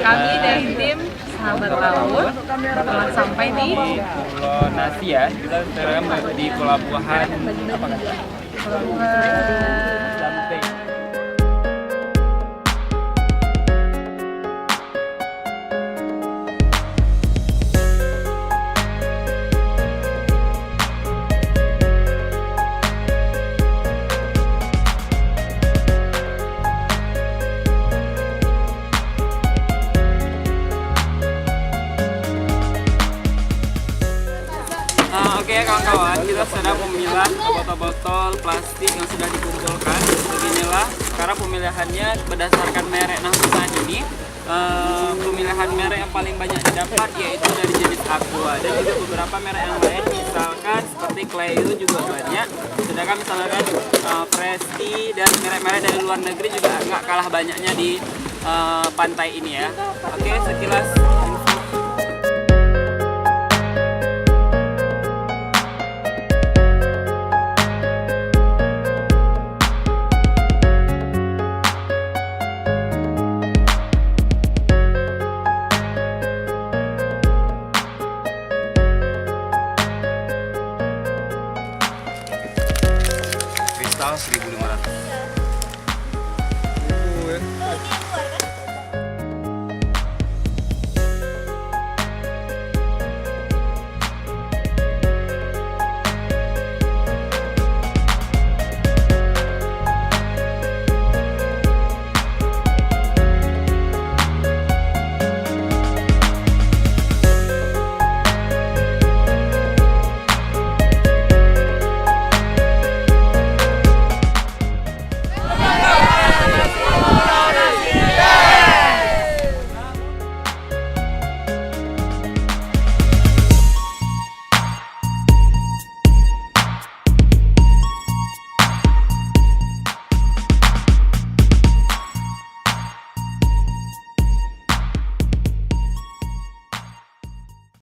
Kami dari tim Sahabat Laut telah sampai di Pulau Nasi ya. Kita sekarang di pelabuhan apa kan? Lampung. Oke kawan-kawan, kita sedang memilah botol-botol plastik yang sudah dikumpulkan. Beginilah, sekarang pemilihannya berdasarkan merek. Nah saat ini pemilihan merek yang paling banyak didapat yaitu dari jenis Aqua, dan juga beberapa merek yang lain, misalkan seperti Cleo juga banyak. Sedangkan misalkan Presti dan merek-merek dari luar negeri juga nggak kalah banyaknya di pantai ini ya. Oke, sekilas info. Kristal 1.500.